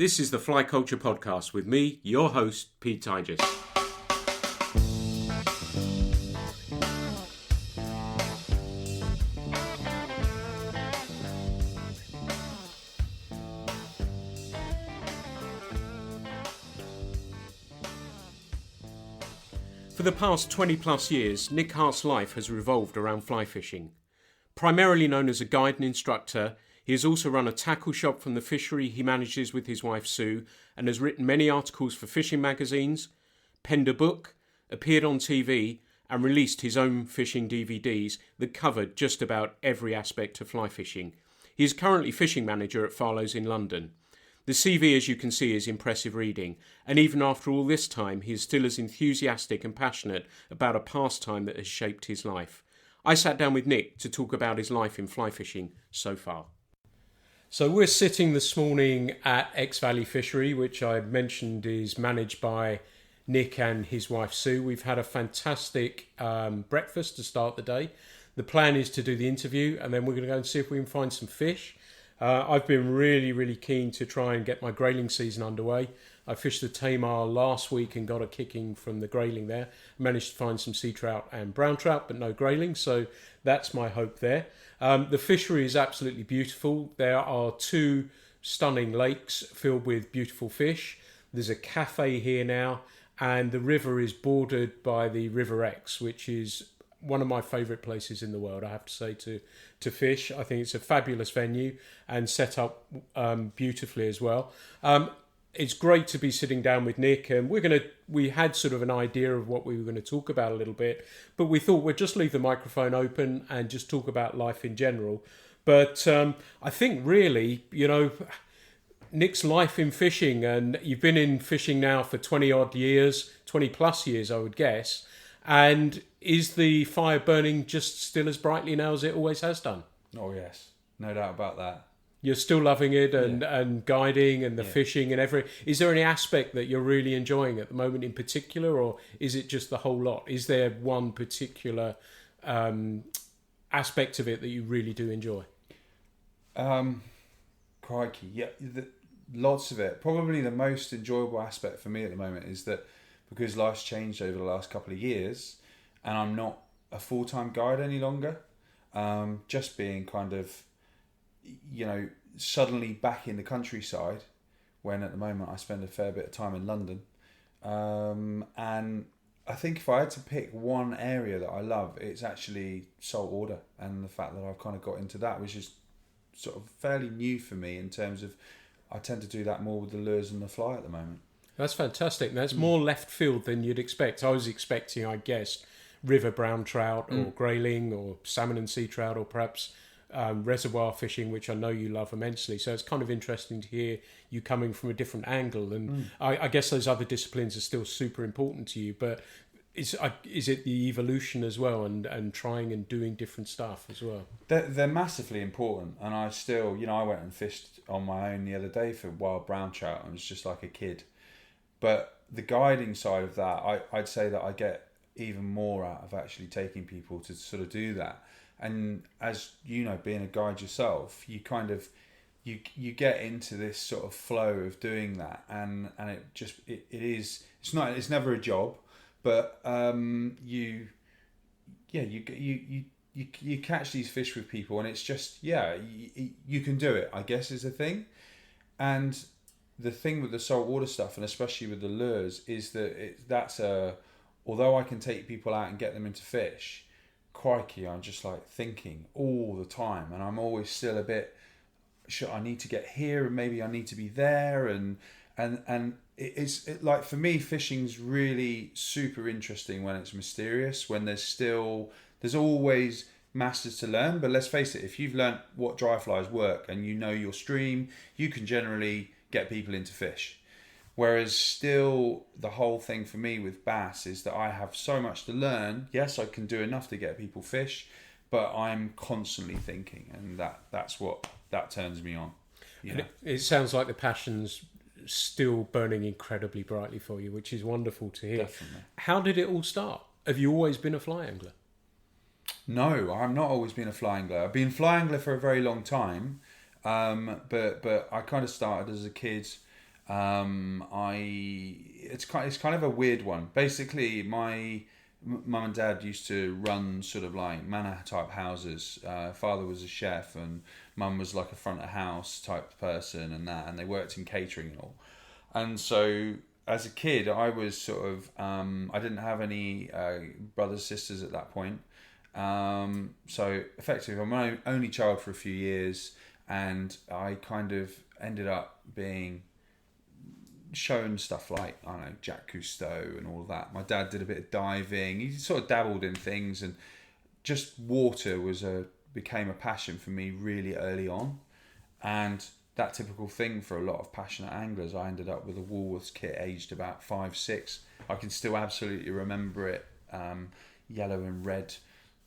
This is the Fly Culture Podcast with me, your host, Pete Tigers. For the past 20 plus years, Nick Hart's life has revolved around fly fishing. Primarily known as a guide and instructor, he has also run a tackle shop from the fishery he manages with his wife Sue, and has written many articles for fishing magazines, penned a book, appeared on TV, and released his own fishing DVDs that covered just about every aspect of fly fishing. He is currently fishing manager at Farlow's in London. The CV, as you can see, is impressive reading, and even after all this time, he is still as enthusiastic and passionate about a pastime that has shaped his life. I sat down with Nick to talk about his life in fly fishing so far. So we're sitting this morning at X Valley Fishery, which I mentioned is managed by Nick and his wife Sue. We've had a fantastic breakfast to start the day. The plan is to do the interview, and then we're going to go and see if we can find some fish. I've been really keen to try and get my grayling season underway. I fished the Tamar last week and got a kicking from the grayling there. Managed to find some sea trout and brown trout, but no grayling, so that's my hope there. The fishery is absolutely beautiful. There are two stunning lakes filled with beautiful fish. There's a cafe here now, and the river is bordered by the River Exe, which is one of my favourite places in the world, I have to say, to fish. I think it's a fabulous venue and set up beautifully as well. It's great to be sitting down with Nick, and we had sort of an idea of what we were going to talk about a little bit, but we thought we'd just leave the microphone open and just talk about life in general. But I think really, Nick's life in fishing, and you've been in fishing now for 20 odd years, 20 plus years, I would guess. And is the fire burning just still as brightly now as it always has done? Oh yes, no doubt about that. You're still loving it and guiding and the fishing and everything. Is there any aspect that you're really enjoying at the moment in particular, or is it just the whole lot? Is there one particular aspect of it that you really do enjoy? Crikey, yeah, lots of it. Probably the most enjoyable aspect for me at the moment is that because life's changed over the last couple of years and I'm not a full-time guide any longer, just being kind of, suddenly back in the countryside when at the moment I spend a fair bit of time in London. And I think if I had to pick one area that I love, it's actually saltwater, and the fact that I've kind of got into that, which is sort of fairly new for me in terms of I tend to do that more with the lures and the fly at the moment. That's fantastic. That's more left field than you'd expect. I was expecting, I guess, river brown trout or grayling or salmon and sea trout, or perhaps reservoir fishing, which I know you love immensely. So it's kind of interesting to hear you coming from a different angle. And I guess those other disciplines are still super important to you, but is it the evolution as well, and trying and doing different stuff as well? They're massively important, and I still, I went and fished on my own the other day for wild brown trout. I was just like a kid. But the guiding side of that, I'd say that I get even more out of actually taking people to sort of do that. And as you know, being a guide yourself, you kind of you get into this sort of flow of doing that, and it's never a job, but you catch these fish with people, and it's just you can do it, I guess, is the thing. And the thing with the saltwater stuff, and especially with the lures, is that although I can take people out and get them into fish, crikey, I'm just like thinking all the time, and I'm always still a bit, I need to get here, and maybe I need to be there, and it's like, for me, fishing's really super interesting when it's mysterious, when there's always masters to learn. But let's face it, if you've learnt what dry flies work and you know your stream, you can generally get people into fish. Whereas still, the whole thing for me with bass is that I have so much to learn. Yes, I can do enough to get people fish, but I'm constantly thinking, and that's what turns me on. It sounds like the passion's still burning incredibly brightly for you, which is wonderful to hear. Definitely. How did it all start? Have you always been a fly angler? No, I've not always been a fly angler. I've been a fly angler for a very long time, but I kind of started as a kid. It's kind of a weird one. Basically, my mum and dad used to run sort of like manor type houses. Father was a chef, and mum was like a front of house type person, and they worked in catering and all. And so, as a kid, I was sort of I didn't have any brothers sisters at that point. So effectively, I'm my only child for a few years, and I kind of ended up being shown stuff like, I don't know, Jacques Cousteau and all of that. My dad did a bit of diving. He sort of dabbled in things, and just water became a passion for me really early on. And that typical thing for a lot of passionate anglers, I ended up with a Woolworths kit aged about 5, 6. I can still absolutely remember it, yellow and red,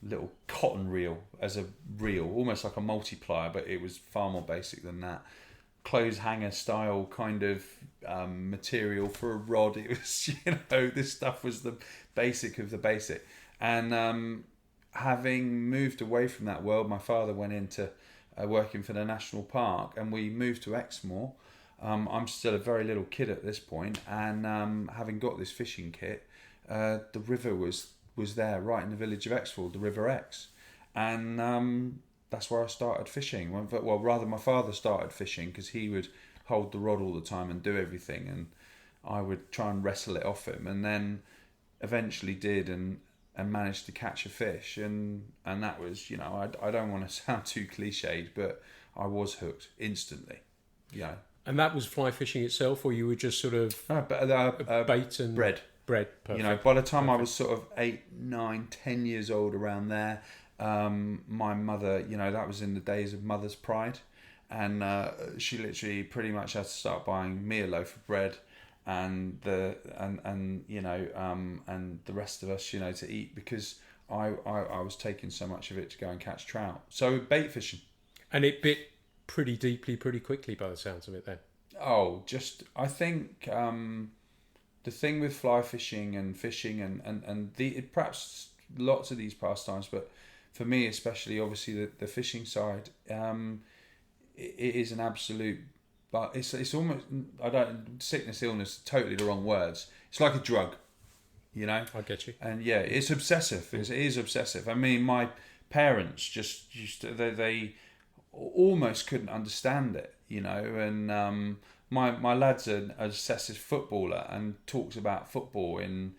little cotton reel as a reel, almost like a multiplier, but it was far more basic than that. Clothes hanger style kind of material for a rod. It was, this stuff was the basic of the basic. And having moved away from that world, my father went into working for the national park, and we moved to Exmoor. I'm still a very little kid at this point, and having got this fishing kit, the river was there right in the village of Exmoor, the River Ex, and that's where I started fishing. Well, rather, my father started fishing because he would hold the rod all the time and do everything, and I would try and wrestle it off him, and then eventually did, and managed to catch a fish, and that was, I don't want to sound too cliched, but I was hooked instantly. And that was fly fishing itself, or you were just sort of bait and bread. Perfect. By the time I was sort of 8, 9, 10 years old, around there, my mother, that was in the days of mother's pride, and she literally pretty much had to start buying me a loaf of bread, and the rest of us, to eat, because I was taking so much of it to go and catch trout. So bait fishing. And it bit pretty deeply, pretty quickly, by the sounds of it then. Oh, I think the thing with fly fishing and fishing and perhaps lots of these pastimes, but for me especially, obviously the fishing side, it is an absolute. But it's almost, sickness, illness, totally the wrong words. It's like a drug, I get you. And yeah, it's obsessive. It is obsessive. I mean, my parents just used to, they almost couldn't understand it, And my lad's an obsessive footballer and talks about football in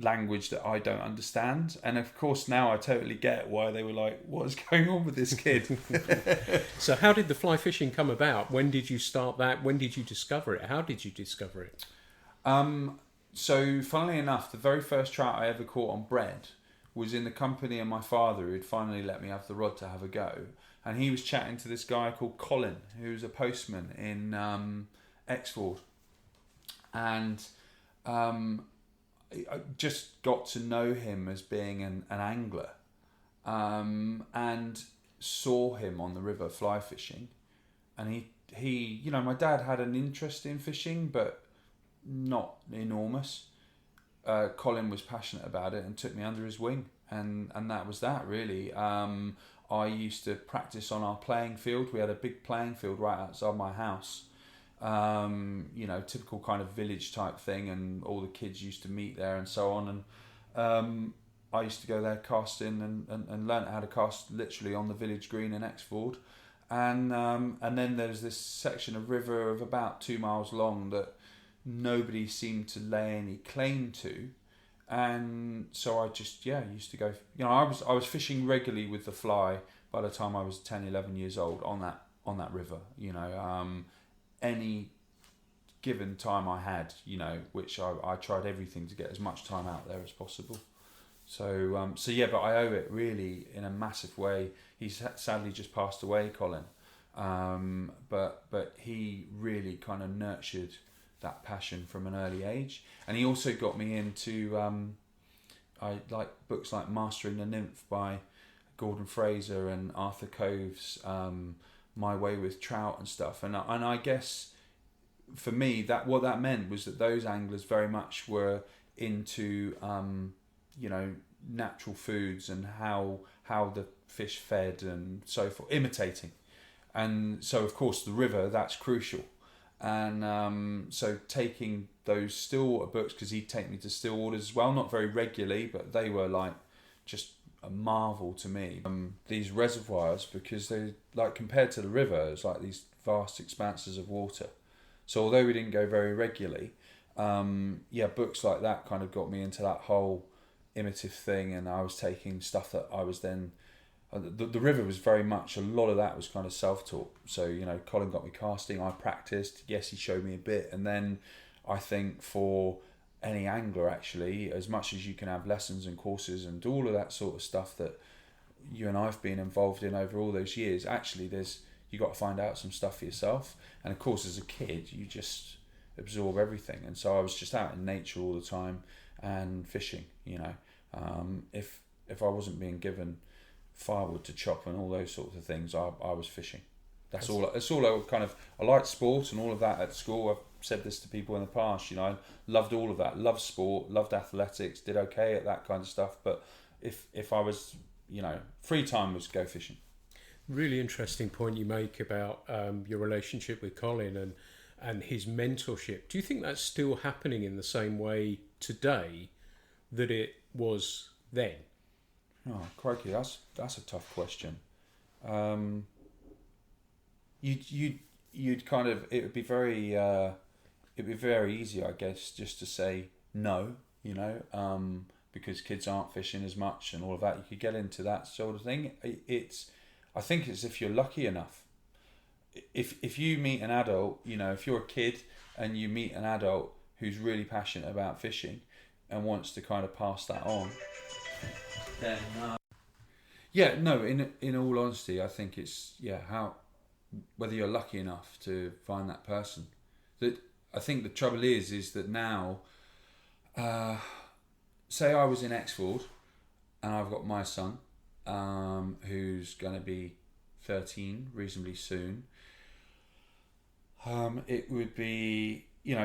language that I don't understand, and of course now I totally get why they were like, what is going on with this kid? So how did the fly fishing come about? When did you start that? When did you discover it? How did you discover it? So funnily enough, the very first trout I ever caught on bread was in the company of my father, who'd finally let me have the rod to have a go, and he was chatting to this guy called Colin, who's a postman in Exford, and I just got to know him as being an angler, and saw him on the river fly fishing, and he my dad had an interest in fishing, but not enormous. Colin was passionate about it and took me under his wing, and that was that really. I used to practice on our playing field. We had a big playing field right outside my house. Typical kind of village type thing, and all the kids used to meet there and so on, and I used to go there casting and learn how to cast literally on the village green in Exford, and then there's this section of river of about 2 miles long that nobody seemed to lay any claim to, and so I just used to go. I was fishing regularly with the fly by the time I was 10, 11 years old on that river. Any given time I had, which I tried everything to get as much time out there as possible. So but I owe it really in a massive way. He's sadly just passed away, Colin. But he really kind of nurtured that passion from an early age, and he also got me into I like books like Mastering the Nymph by Gordon Fraser and Arthur Cove's My Way with Trout and stuff, and I guess for me that what that meant was that those anglers very much were into natural foods and how the fish fed and so forth, imitating, and so of course the river, that's crucial. And so taking those stillwater books, because he'd take me to stillwaters as well, not very regularly, but they were like just a marvel to me. These reservoirs, because they, like, compared to the river, it's like these vast expanses of water. So although we didn't go very regularly, books like that kind of got me into that whole imitative thing, and I was taking stuff that I was then. The river was very much, a lot of that was kind of self-taught. So, Colin got me casting, I practiced. Yes, he showed me a bit. And then I think for any angler, actually, as much as you can have lessons and courses and all of that sort of stuff that you and I've been involved in over all those years, actually, you got to find out some stuff for yourself. And of course, as a kid, you just absorb everything. And so I was just out in nature all the time and fishing, If I wasn't being given firewood to chop and all those sorts of things, I was fishing. That's all I liked sport and all of that at school. I've said this to people in the past, I loved all of that, loved sport, loved athletics, did okay at that kind of stuff, but if I was, free time was go fishing. Really interesting point you make about your relationship with Colin and his mentorship. Do you think that's still happening in the same way today that it was then? Oh, crikey, that's a tough question. You'd kind of, it'd be very easy, I guess, just to say no, because kids aren't fishing as much and all of that. You could get into that sort of thing. I think it's if you're lucky enough. If you meet an adult, if you're a kid and you meet an adult who's really passionate about fishing and wants to kind of pass that on, then in all honesty, I think it's whether you're lucky enough to find that person. That I think the trouble is that now, say I was in Exford and I've got my son, who's going to be 13 reasonably soon. It would be,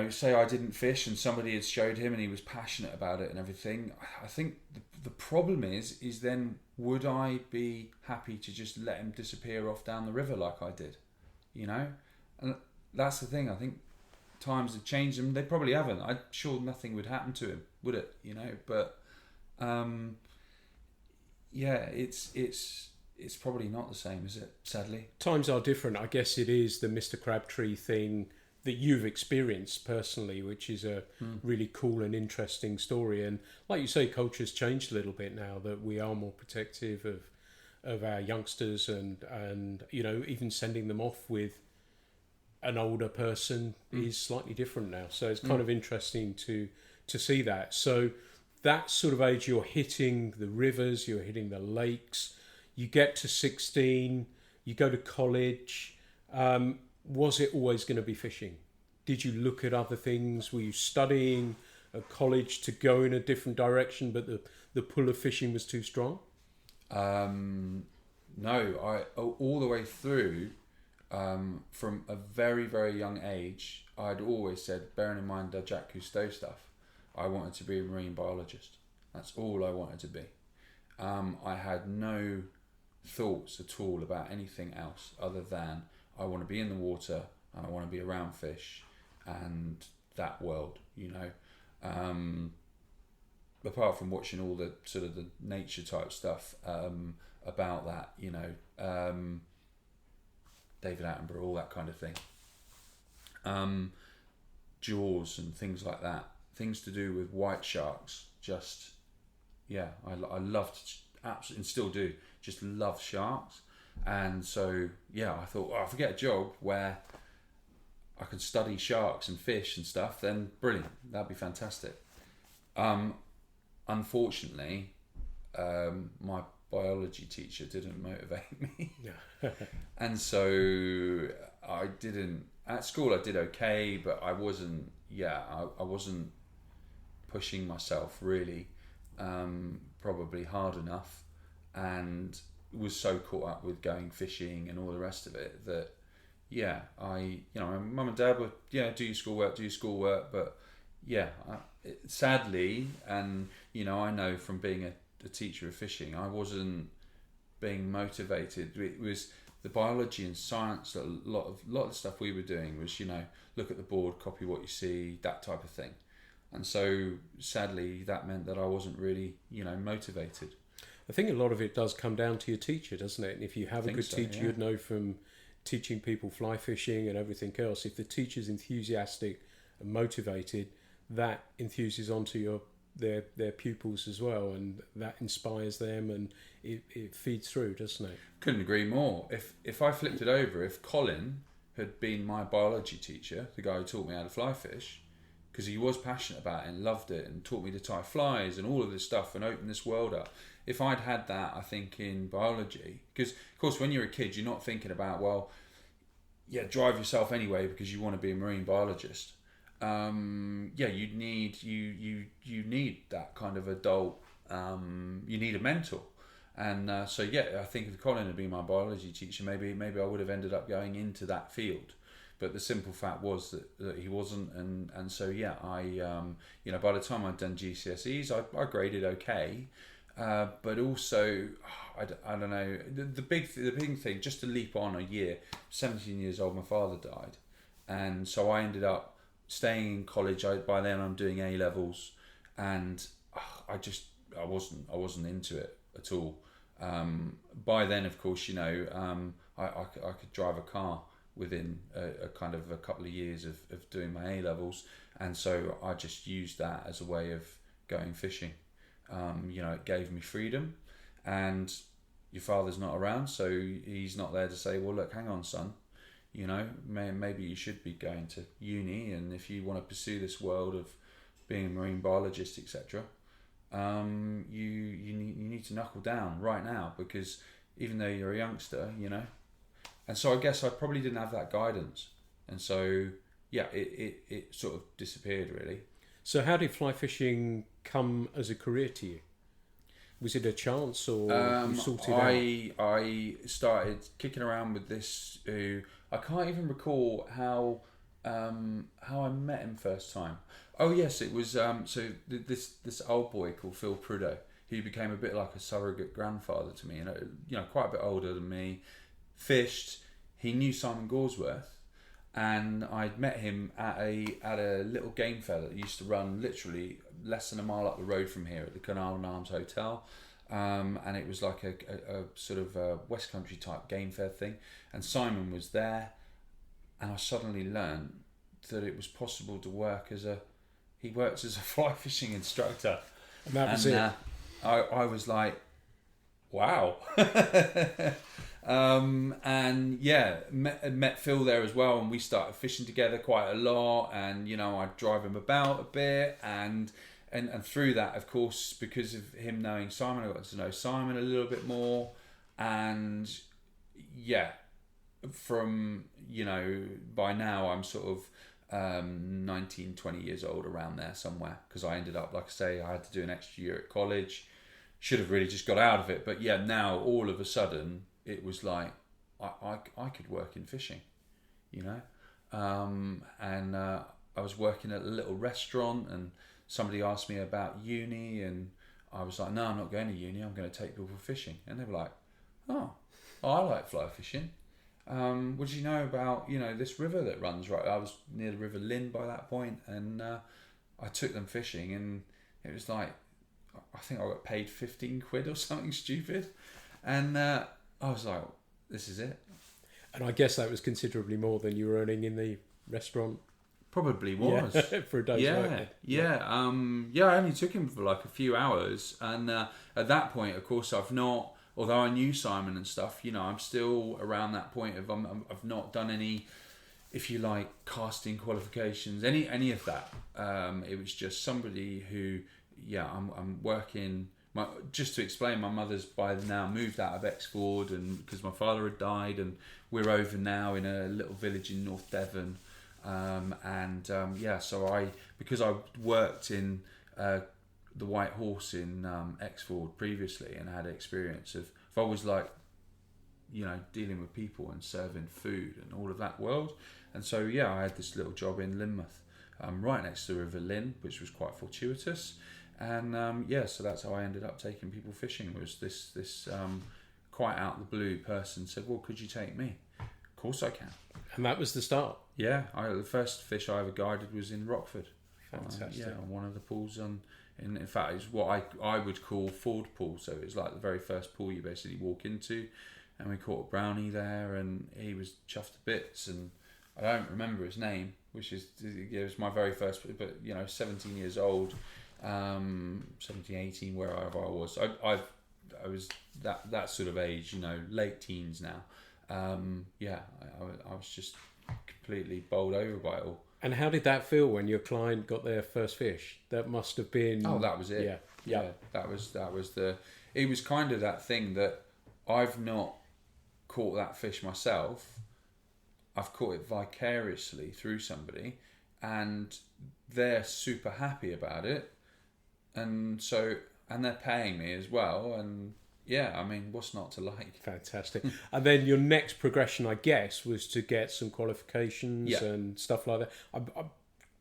say I didn't fish and somebody had showed him and he was passionate about it and everything. I think the problem is then would I be happy to just let him disappear off down the river like I did, And that's the thing. I think times have changed and they probably haven't. I'm sure nothing would happen to him, would it? But it's probably not the same, is it? Sadly, times are different. I guess it is the Mr. Crabtree thing that you've experienced personally, which is a really cool and interesting story. And like you say, culture's changed a little bit now, that we are more protective of our youngsters and even sending them off with an older person is slightly different now. So it's kind of interesting to see that. So that sort of age, you're hitting the rivers, you're hitting the lakes, you get to 16, you go to college. Was it always going to be fishing? Did you look at other things? Were you studying at college to go in a different direction, but the pull of fishing was too strong? No, I all the way through, from a very, very young age, I'd always said, bearing in mind the Jacques Cousteau stuff, I wanted to be a marine biologist. That's all I wanted to be. I had no thoughts at all about anything else other than I want to be in the water and I want to be around fish and that world, apart from watching all the sort of the nature type stuff about that, David Attenborough, all that kind of thing, Jaws and things like that, things to do with white sharks. I loved, absolutely, and still do, just love sharks. And so I thought, if I get a job where I can study sharks and fish and stuff, then brilliant, that'd be fantastic. Unfortunately, my biology teacher didn't motivate me. And so I didn't, at school I did okay, but I wasn't pushing myself really probably hard enough, and was so caught up with going fishing and all the rest of it that my mum and dad were do your schoolwork, but sadly, and I know from being a teacher of fishing, I wasn't being motivated. It was the biology and science, a lot of the stuff we were doing was, look at the board, copy what you see, that type of thing. And so sadly that meant that I wasn't really, motivated. I think a lot of it does come down to your teacher, doesn't it? And if you have a good teacher, you'd know from teaching people fly fishing and everything else, if the teacher's enthusiastic and motivated, that enthuses onto their pupils as well, and that inspires them, and it feeds through, doesn't it? Couldn't agree more. If I flipped it over, if Colin had been my biology teacher, the guy who taught me how to fly fish, because he was passionate about it and loved it and taught me to tie flies and all of this stuff and open this world up. If I'd had that, I think, in biology, because of course when you're a kid, you're not thinking about, drive yourself anyway because you want to be a marine biologist. You need that kind of adult. You need a mentor, and I think if Colin had been my biology teacher, maybe I would have ended up going into that field. But the simple fact was that he wasn't, and so I by the time I'd done GCSEs, I graded okay, but also I don't know, the big thing, just to leap on a year, 17 years old, my father died, and so I ended up staying in college. By then I'm doing A levels, and I wasn't into it at all. By then, of course, I could drive a car within a kind of a couple of years of doing my A levels, and so I just used that as a way of going fishing. It gave me freedom, and your father's not around, so he's not there to say, well, look, hang on, son, maybe you should be going to uni, and if you want to pursue this world of being a marine biologist, etc., you need to knuckle down right now, because even though you're a youngster, and so I guess I probably didn't have that guidance, and so it sort of disappeared really. So how did fly fishing come as a career to you? Was it a chance, or you sorted out? I started kicking around with this. I can't even recall how I met him first time. Oh yes, it was this old boy called Phil Prudhoe. He became a bit like a surrogate grandfather to me, quite a bit older than me. Fished. He knew Simon Goresworth, and I'd met him at a little game fair that used to run literally less than a mile up the road from here at the Canal and Arms Hotel, and it was like a sort of a West Country type game fair thing, and Simon was there, and I suddenly learned that it was possible to work he works as a fly fishing instructor, and that was it. I was like, wow. Met Phil there as well, and we started fishing together quite a lot, and I'd drive him about a bit, and through that, of course, because of him knowing Simon, I got to know Simon a little bit more, and from by now I'm sort of 19, 20 years old, around there somewhere, because I ended up, like I say, I had to do an extra year at college. Should have really just got out of it, but now all of a sudden it was like I could work in fishing, and I was working at a little restaurant, and somebody asked me about uni, and I was like, no, I'm not going to uni, I'm going to take people fishing. And they were like, oh, I like fly fishing. What do you know about this river that runs right? I was near the River Lynn by that point, and I took them fishing, and it was like, I think I got paid 15 quid or something stupid, and I was like, this is it. And I guess that was considerably more than you were earning in the restaurant. Probably was. For a day's work. I only took him for like a few hours, and at that point, of course, although I knew Simon and stuff, I'm still around that point of I've not done any, if you like, casting qualifications, any of that. It was just somebody who, I'm working. Just to explain, my mother's by now moved out of Exford, and because my father had died, and we're over now in a little village in North Devon, so because I worked in the White Horse in Exford previously, and I had experience of, if I was like, dealing with people and serving food and all of that world, and so I had this little job in Lynmouth, right next to the River Lynn, which was quite fortuitous. And so that's how I ended up taking people fishing, was this quite out of the blue person said, well, could you take me? Of course I can. And that was the start. Yeah, the first fish I ever guided was in Rockford. Fantastic. On one of the pools in fact, it's what I would call Ford Pool. So it was like the very first pool you basically walk into, and we caught a brownie there, and he was chuffed to bits, and I don't remember his name, which is, it was my very first, but 17 years old, 17, 18, wherever I was. I was that sort of age, late teens now. I was just completely bowled over by it all. And how did that feel when your client got their first fish? That must have been... Oh, that was it. Yeah. That was it was kind of that thing that I've not caught that fish myself. I've caught it vicariously through somebody, and they're super happy about it. And they're paying me as well. And yeah, I mean, what's not to like? Fantastic. And then your next progression, I guess, was to get some qualifications and stuff like that. I'm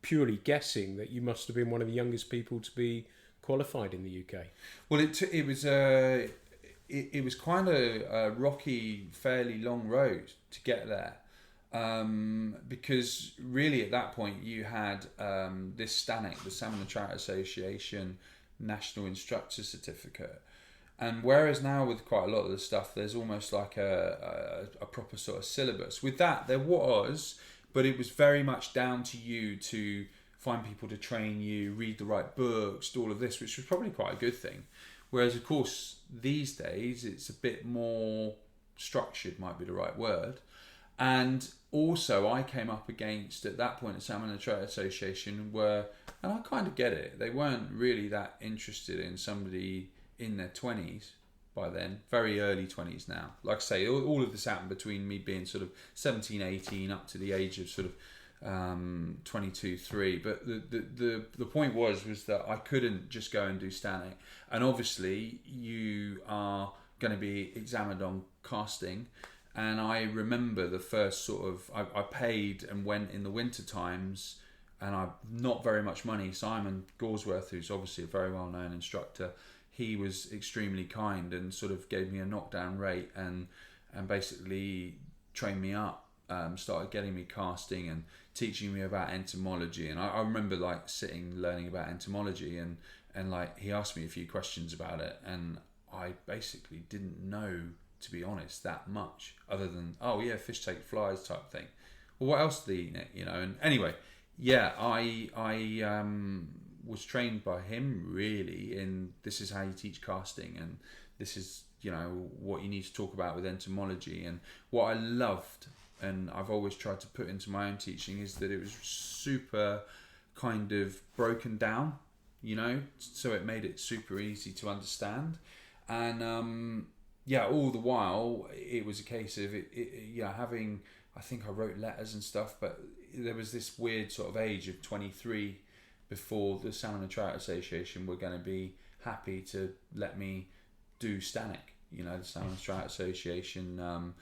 purely guessing that you must have been one of the youngest people to be qualified in the UK. Well, it was kind of a rocky, fairly long road to get there. Because really at that point you had this STANIC, the Salmon and Trout Association National Instructor Certificate. And whereas now with quite a lot of the stuff, there's almost like a proper sort of syllabus. With that, there was, but it was very much down to you to find people to train you, read the right books, do all of this, which was probably quite a good thing. Whereas, of course, these days, it's a bit more structured, might be the right word. And also, I came up against, at that point, the Salmon and Trout Association and I kind of get it, they weren't really that interested in somebody in their 20s by then, very early 20s now. Like I say, all of this happened between me being sort of 17, 18 up to the age of sort of 22, 3. But the point was that I couldn't just go and do STANIC. And obviously you are going to be examined on casting. And I remember the first sort of, I paid and went in the winter times, and I not very much money. Simon Gorsworth, who's obviously a very well-known instructor, he was extremely kind and sort of gave me a knockdown rate and basically trained me up, started getting me casting and teaching me about entomology. And I remember like sitting learning about entomology and like he asked me a few questions about it, and I basically didn't know, to be honest, that much other than, oh yeah, fish take flies type thing. Well, what else do they eat, Nick? And anyway, yeah, I was trained by him really in, this is how you teach casting, and this is what you need to talk about with entomology. And what I loved, and I've always tried to put into my own teaching, is that it was super kind of broken down, so it made it super easy to understand. And all the while it was a case of having, I think I wrote letters and stuff, but there was this weird sort of age of 23 before the Salmon and Trout Association were going to be happy to let me do STANIC. The Salmon and Trout Association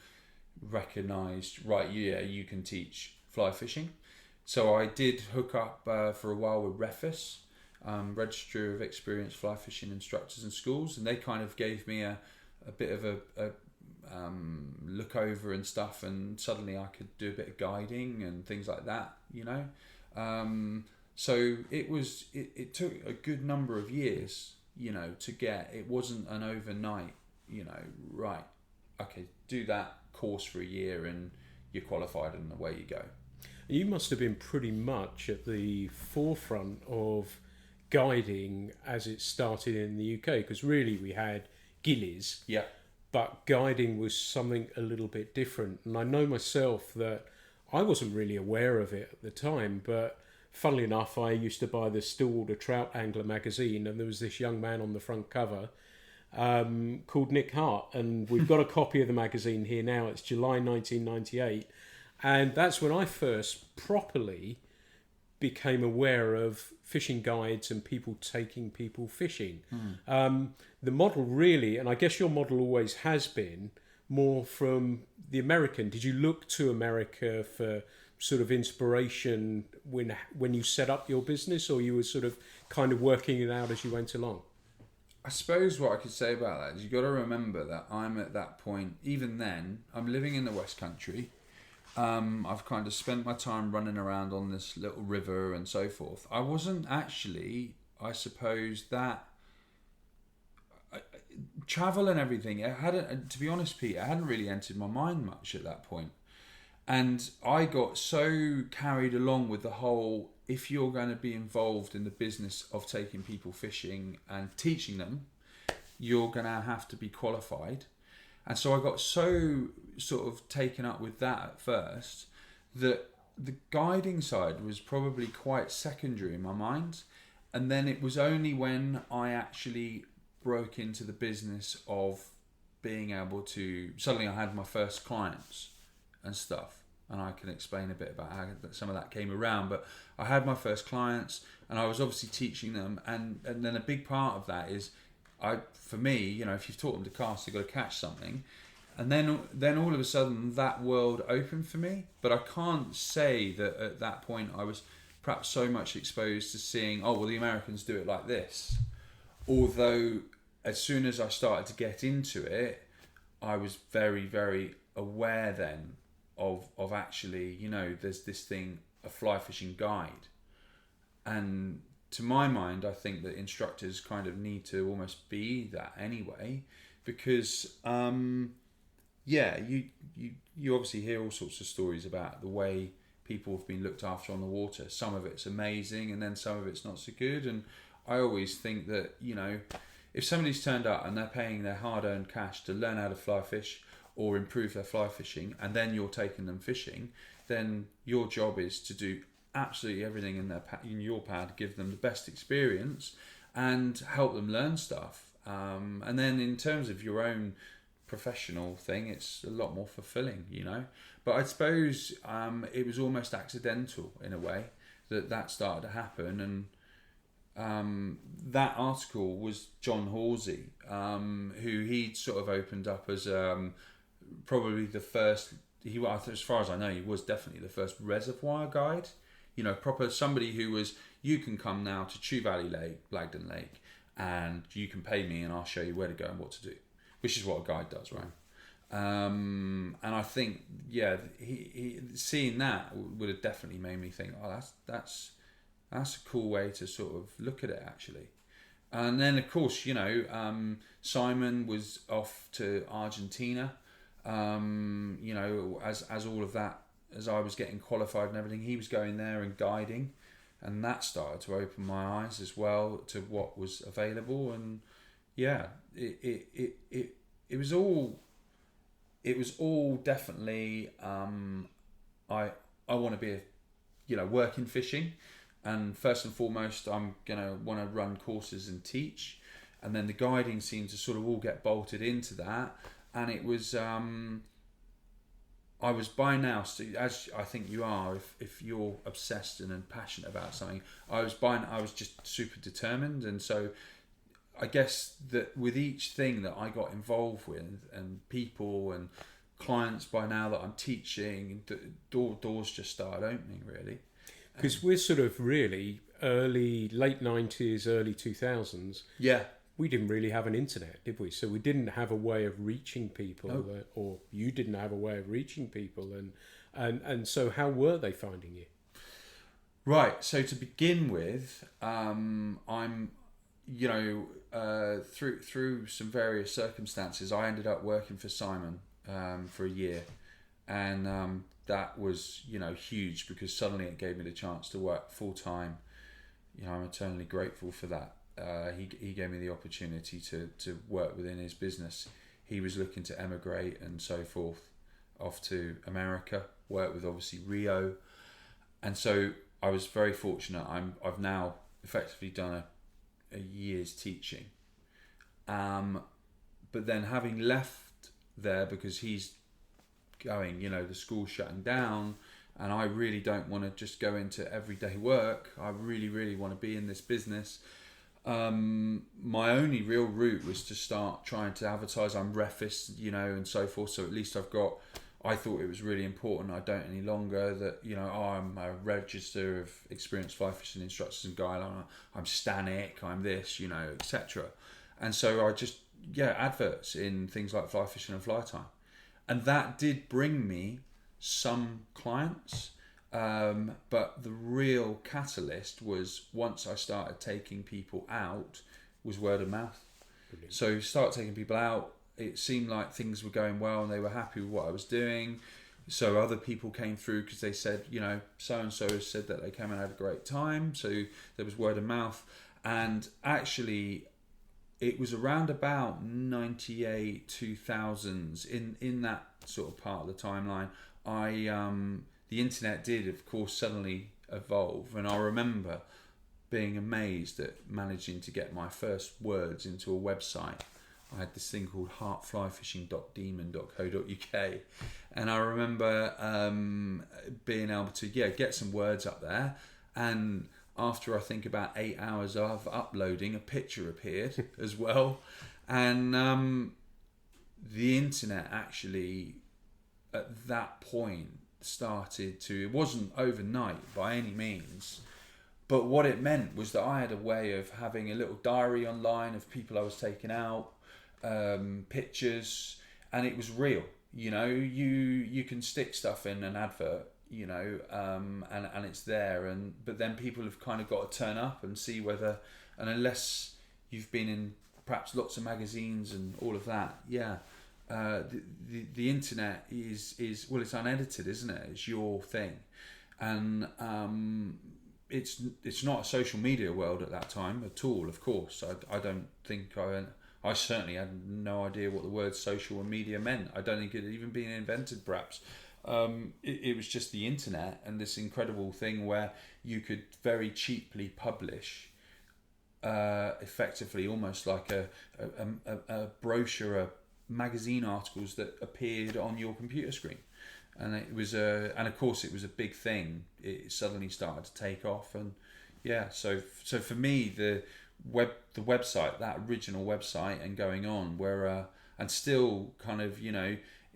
recognised, right, you can teach fly fishing. So I did hook up for a while with REFIS, Register of Experienced Fly Fishing Instructors and Schools, and they kind of gave me a bit of a look over and stuff, and suddenly I could do a bit of guiding and things like that, So it took a good number of years, to get. It wasn't an overnight, right, okay, do that course for a year and you're qualified and away you go. You must have been pretty much at the forefront of guiding as it started in the UK, because really we had gillies, but guiding was something a little bit different. And I know myself that I wasn't really aware of it at the time, but funnily enough, I used to buy the Stillwater Trout Angler magazine, and there was this young man on the front cover called Nick Hart, and we've got a copy of the magazine here now. It's July 1998, and that's when I first properly became aware of fishing guides and people taking people fishing. The model really, and I guess your model always has been, more from the American. Did you look to America for sort of inspiration when you set up your business, or you were sort of kind of working it out as you went along? I suppose what I could say about that is you've got to remember that I'm at that point. Even then, I'm living in the West Country. I've kind of spent my time running around on this little river and so forth. I wasn't actually, I suppose, that travel and everything. It hadn't, to be honest, Pete, it hadn't really entered my mind much at that point. And I got so carried along with the whole, if you're going to be involved in the business of taking people fishing and teaching them, you're going to have to be qualified. And so I got so sort of taken up with that at first that the guiding side was probably quite secondary in my mind. And then it was only when I actually broke into the business of being able to, suddenly I had my first clients and stuff. And I can explain a bit about how some of that came around. But I had my first clients and I was obviously teaching them. And then a big part of that is, for me, you know, if you've taught them to cast, they've got to catch something. And then all of a sudden that world opened for me. But I can't say that at that point I was perhaps so much exposed to seeing, oh, well, the Americans do it like this. Although as soon as I started to get into it, I was very, very aware then of actually, you know, there's this thing, a fly fishing guide. And to my mind, I think that instructors kind of need to almost be that anyway, because you obviously hear all sorts of stories about the way people have been looked after on the water. Some of it's amazing, and then some of it's not so good. And I always think that, you know, if somebody's turned up and they're paying their hard-earned cash to learn how to fly fish or improve their fly fishing, and then you're taking them fishing, then your job is to do absolutely everything in your power to give them the best experience and help them learn stuff. And then in terms of your own professional thing, it's a lot more fulfilling, you know. But I suppose it was almost accidental in a way that started to happen. And that article was John Horsey, who he'd sort of opened up as probably the first, as far as I know, he was definitely the first reservoir guide. You know, proper somebody who was, you can come now to Chew Valley Lake, Blagden Lake, and you can pay me and I'll show you where to go and what to do, which is what a guide does, right? And I think, yeah, he seeing that would have definitely made me think, oh, that's a cool way to sort of look at it, actually. And then, of course, you know, Simon was off to Argentina. You know, as all of that, as I was getting qualified and everything, he was going there and guiding, and that started to open my eyes as well to what was available. And yeah, it was all definitely I want to be work in fishing, and first and foremost I'm gonna want to run courses and teach, and then the guiding seemed to sort of all get bolted into that. And it was I was by now, as I think you are, if you're obsessed and passionate about something, I was just super determined. And so I guess that with each thing that I got involved with, and people and clients by now that I'm teaching, doors just started opening, really. Because we're sort of really late 90s, early 2000s. Yeah. We didn't really have an internet, did we? So we didn't have a way of reaching people, No. Or you didn't have a way of reaching people. And so how were they finding you? Right. So to begin with, I'm, through some various circumstances, I ended up working for Simon for a year. And that was, huge, because suddenly it gave me the chance to work full time. I'm eternally grateful for that. He gave me the opportunity to work within his business. He was looking to emigrate and so forth off to America, work with obviously Rio. And so I was very fortunate. I've now effectively done a year's teaching. But then having left there because he's going, the school's shutting down, and I really don't want to just go into everyday work. I really, really want to be in this business. My only real route was to start trying to advertise. I'm Refis, and so forth. So at least I thought it was really important. I don't any longer that, I'm a register of experienced fly fishing instructors and guide. I'm Stanek, I'm this, etc. And so I just, adverts in things like Fly Fishing and Fly Time. And that did bring me some clients. But the real catalyst was once I started taking people out, was word of mouth. Brilliant. So start taking people out, it seemed like things were going well and they were happy with what I was doing. So other people came through because they said, so-and-so said that they came and had a great time. So there was word of mouth. And actually, it was around about 98, 2000s, in that sort of part of the timeline, the internet did, of course, suddenly evolve. And I remember being amazed at managing to get my first words into a website. I had this thing called heartflyfishing.demon.co.uk, and I remember being able to get some words up there, and after I think about 8 hours of uploading, a picture appeared as well. And the internet actually at that point started to, it wasn't overnight by any means, but what it meant was that I had a way of having a little diary online of people I was taking out, pictures, and it was real. You can stick stuff in an advert, and it's there, but then people have kind of got to turn up and see whether, and unless you've been in perhaps lots of magazines and all of that, the internet is well, it's unedited, isn't it? It's your thing, and it's not a social media world at that time at all. Of course, I don't think I certainly had no idea what the word social and media meant. I don't think it had even been invented, perhaps. It was just the internet and this incredible thing where you could very cheaply publish, effectively almost like a brochure, magazine articles that appeared on your computer screen. And it was and of course it was a big thing. It suddenly started to take off, and so for me the website, that original website, and going on where and still kind of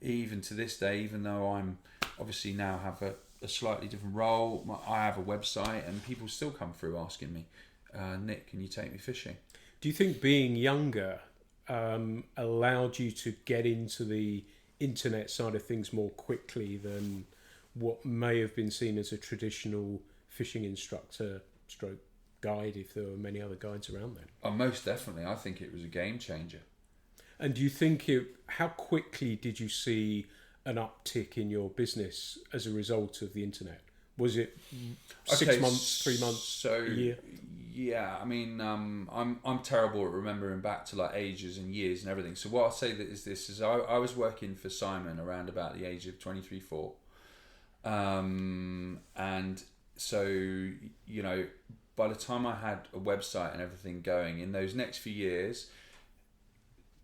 even to this day, even though I'm obviously now have a slightly different role, I have a website and people still come through asking me, Nick, can you take me fishing? Do you think being younger allowed you to get into the internet side of things more quickly than what may have been seen as a traditional fishing instructor stroke guide, if there were many other guides around then? Oh, most definitely. I think it was a game changer. And do you think how quickly did you see an uptick in your business as a result of the internet? Was it 6 months, 3 months, a year? Yeah, I mean, I'm terrible at remembering back to like ages and years and everything. So what I'll say is I was working for Simon around about the age of 23, 4. And so, by the time I had a website and everything going, in those next few years,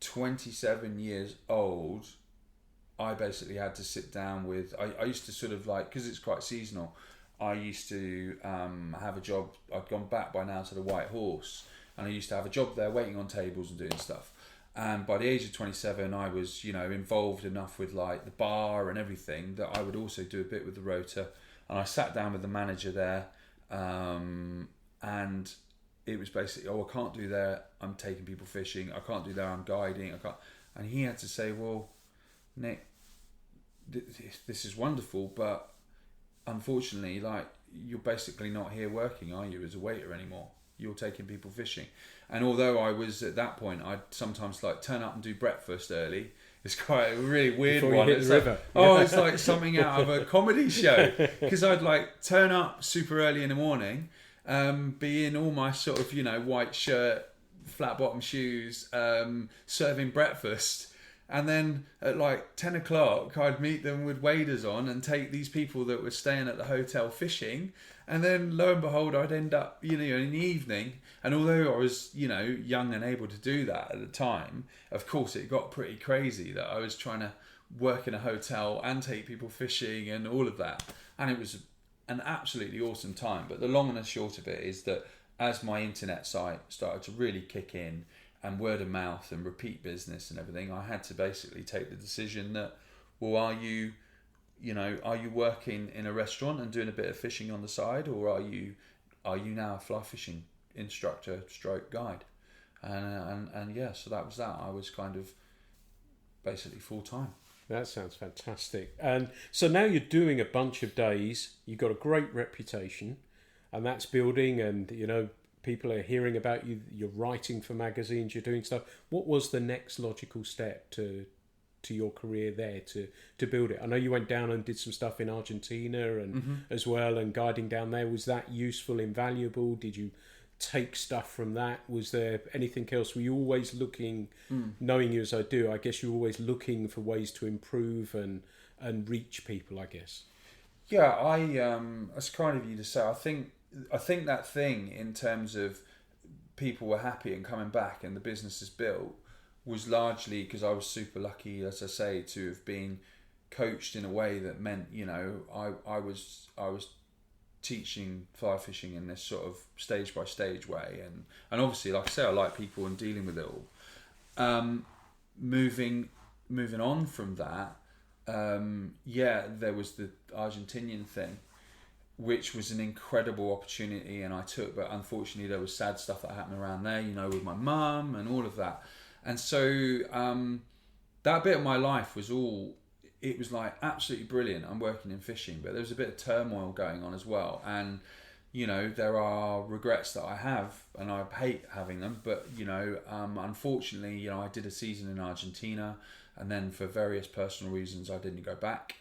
27 years old, I basically had to sit down with, I used to sort of like, because it's quite seasonal, I used to have a job. I'd gone back by now to the White Horse, and I used to have a job there waiting on tables and doing stuff. And by the age of 27, I was, involved enough with like the bar and everything that I would also do a bit with the rota. And I sat down with the manager there, and it was basically, I can't do there, I'm taking people fishing. I can't do there, I'm guiding. I can't. And he had to say, well, Nick, this is wonderful, but unfortunately, like, you're basically not here working, are you, as a waiter anymore? You're taking people fishing. And although I was at that point, I'd sometimes like turn up and do breakfast early. It's quite a really weird Before one. You hit the river. It's like something out of a comedy show, because I'd like turn up super early in the morning, be in all my sort of white shirt, flat bottom shoes, serving breakfast. And then at like 10 o'clock, I'd meet them with waders on and take these people that were staying at the hotel fishing. And then lo and behold, I'd end up, in the evening. And although I was, young and able to do that at the time, of course, it got pretty crazy that I was trying to work in a hotel and take people fishing and all of that. And it was an absolutely awesome time. But the long and the short of it is that as my internet site started to really kick in, and word of mouth and repeat business and everything, I had to basically take the decision that, well, are you working in a restaurant and doing a bit of fishing on the side, or are you now a fly fishing instructor stroke guide? and yeah, so that was that. I was kind of basically full time. That sounds fantastic. And so now you're doing a bunch of days. You've got a great reputation, and that's building. And people are hearing about you. You're writing for magazines. You're doing stuff. What was the next logical step to your career there to build it? I know you went down and did some stuff in Argentina and as well, and guiding down there. Was that useful, invaluable? Did you take stuff from that? Was there anything else? Were you always looking, knowing you as I do, I guess you're always looking for ways to improve and reach people, I guess? Yeah, that's kind of you to say. I think that thing in terms of people were happy and coming back and the business is built was largely because I was super lucky, as I say, to have been coached in a way that meant, I was teaching fly fishing in this sort of stage by stage way, and obviously, like I say, I like people and dealing with it all. Moving on from that, there was the Argentinian thing, which was an incredible opportunity, and I took, but unfortunately there was sad stuff that happened around there, with my mum and all of that, and so that bit of my life was all. It was like absolutely brilliant. I'm working in fishing, but there was a bit of turmoil going on as well. And, there are regrets that I have, and I hate having them. But, unfortunately, I did a season in Argentina, and then for various personal reasons, I didn't go back.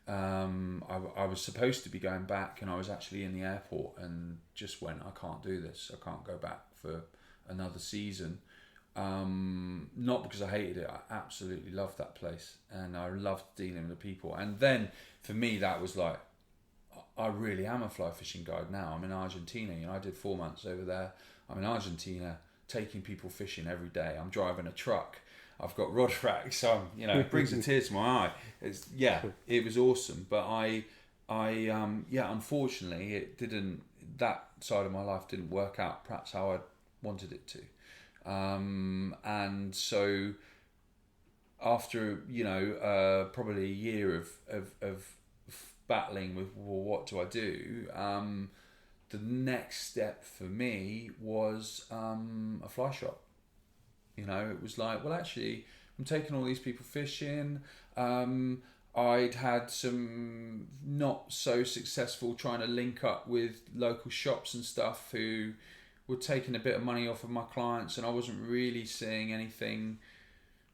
I was supposed to be going back, and I was actually in the airport and just went, I can't do this. I can't go back for another season. Not because I hated it. I absolutely loved that place, and I loved dealing with the people. And then for me, that was like, I really am a fly fishing guide now. I'm in Argentina. I did 4 months over there. I'm in Argentina, taking people fishing every day. I'm driving a truck. I've got rod racks. So it brings a tear to my eye. It was awesome. But unfortunately, it didn't. That side of my life didn't work out perhaps how I wanted it to. And so after probably a year of battling with, well, what do I do, the next step for me was a fly shop. It was like, well, actually I'm taking all these people fishing. I'd had some not so successful trying to link up with local shops and stuff who were taking a bit of money off of my clients, and I wasn't really seeing anything,